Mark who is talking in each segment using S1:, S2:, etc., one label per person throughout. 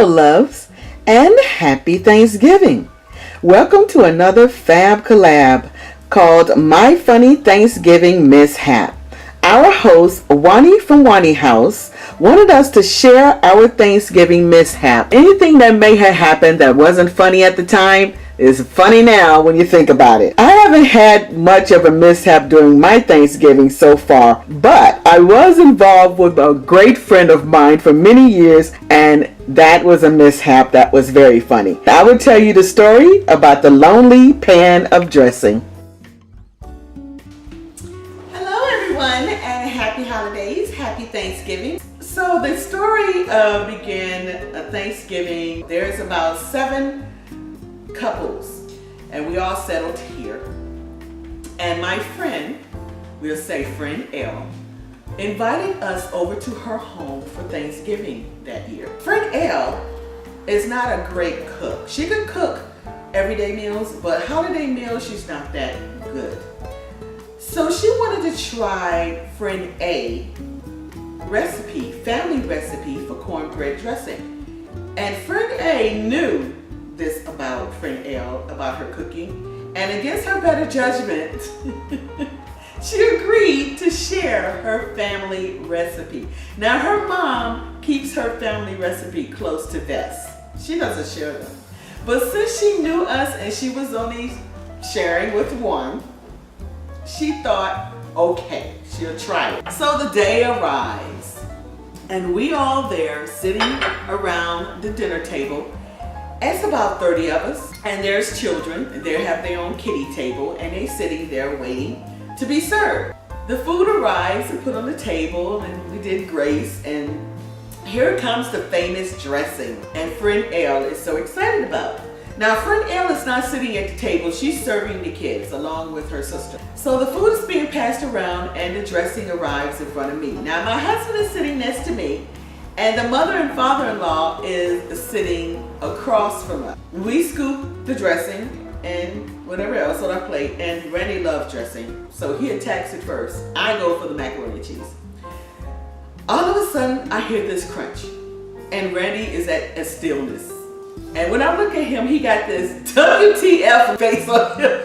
S1: Hello, loves, and happy Thanksgiving. Welcome to another Fab collab called My Funny Thanksgiving Misshap. Our host, Wani from Wani House, wanted us to share our Thanksgiving mishap. Anything that may have happened that wasn't funny at the time is funny now when you think about it. I haven't had much of a mishap during my Thanksgiving so far, but I was involved with a great friend of mine for many years, and that was a mishap that was very funny. I will tell you the story about the lonely pan of dressing.
S2: Hello everyone, and happy holidays, happy Thanksgiving. So the story began Thanksgiving. There's about 7 couples, and we all settled here. And my friend, we'll say friend L, invited us over to her home for Thanksgiving that year. Friend L is not a great cook. She can cook everyday meals, but holiday meals, she's not that good. So she wanted to try friend A recipe, family recipe for cornbread dressing. And friend A knew this about friend L, about her cooking, and against her better judgment, she agreed to share her family recipe. Now her mom keeps her family recipe close to vest. She doesn't share them. But since she knew us and she was only sharing with one, she thought, okay, she'll try it. So the day arrives, and we all there sitting around the dinner table. It's about 30 of us, and there's children. They have their own kiddie table, and they're sitting there waiting to be served. The food arrives and put on the table, and we did grace, and here comes the famous dressing, and friend L is so excited about it. Now, friend L is not sitting at the table. She's serving the kids along with her sister. So the food is being passed around, and the dressing arrives in front of me. Now, my husband is sitting next to me, and the mother and father-in-law is sitting across from us. We scoop the dressing and whatever else on our plate, and Randy loves dressing, so he attacks it first. I go for the macaroni and cheese. All of a sudden, I hear this crunch, and Randy is at a stillness. And when I look at him, he got this WTF face on him.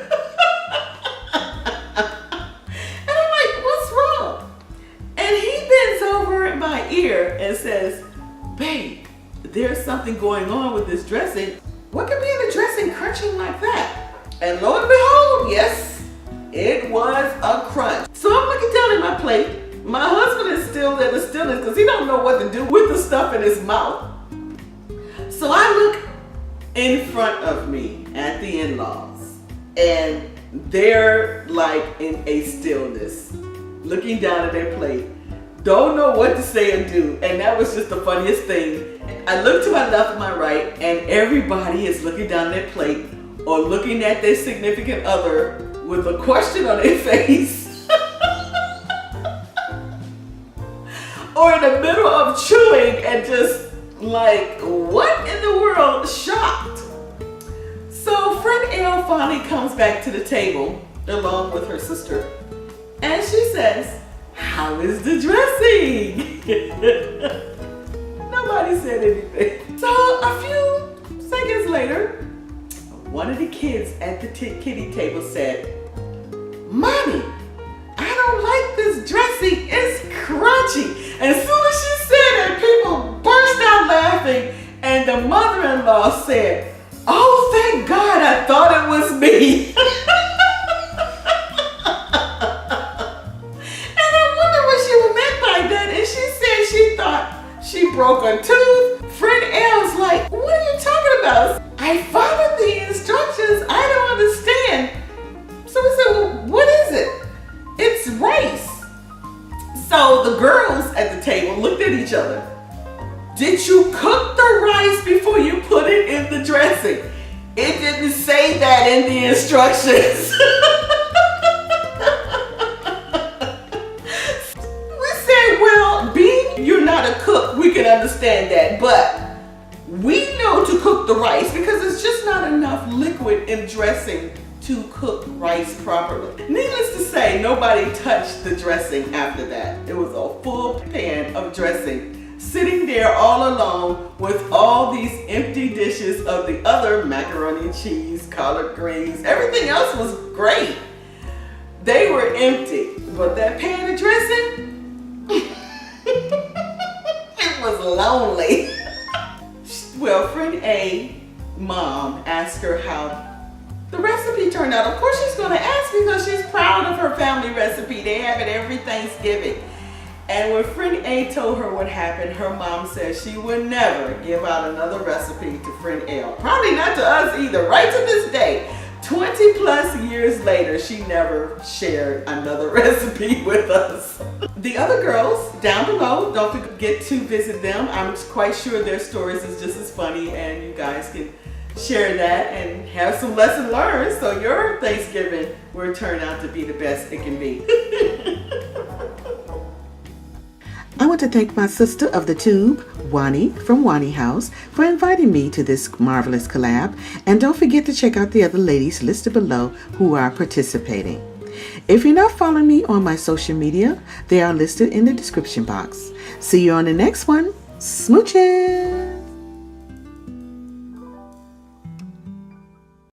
S2: And I'm like, what's wrong? And he bends over in my ear and says, babe, there's something going on with this dressing. What could be in the dressing crunching like that? And lo and behold, yes, it was a crunch. So I'm looking down at my plate. My husband is still at the stillness because he don't know what to do with the stuff in his mouth. So I look in front of me at the in-laws, and they're like in a stillness, looking down at their plate, don't know what to say and do. And that was just the funniest thing. I look to my left and my right, and everybody is looking down their plate or looking at their significant other with a question on their face or in the middle of chewing and just like, what in the world? Shocked. So friend L finally comes back to the table along with her sister, and she says, how is the dressing? Nobody said anything. So a few seconds later, one of the kids at the kiddie table said, Mommy, I don't like this dressing. It's crunchy. And as soon as she said that, people burst out laughing, and the mother-in-law said, oh, thank God, I thought it was me. And I wonder what she meant by that. And she said she thought she broke a tooth. Friend L's like, what are you talking about? I followed the instructions. I don't understand. So we said, well, what is it? It's rice. So the girls at the table looked at each other. Did you cook the rice before you put it in the dressing? It didn't say that in the instructions. We said, well, being you're not a cook, we can understand that, but we know to cook the rice because it's just not enough liquid in dressing to cook rice properly. Needless to say, nobody touched the dressing after that. It was a full pan of dressing sitting there all alone with all these empty dishes of the other macaroni and cheese, collard greens. Everything else was great. They were empty, but that pan of dressing, it was lonely. Well, friend A, mom, asked her how the recipe turned out. Of course she's going to ask because she's proud of her family recipe. They have it every Thanksgiving. And when friend A told her what happened, her mom said she would never give out another recipe to friend L. Probably not to us either, right to this day. 20 plus years later, she never shared another recipe with us. The other girls down below, don't forget to visit them. I'm quite sure their stories is just as funny, and you guys can share that and have some lesson learned so your Thanksgiving will turn out to be the best it can be.
S1: I want to thank my sister of the tube, Wani from Wani House, for inviting me to this marvelous collab. And don't forget to check out the other ladies listed below who are participating. If you're not following me on my social media, they are listed in the description box. See you on the next one. Smooches!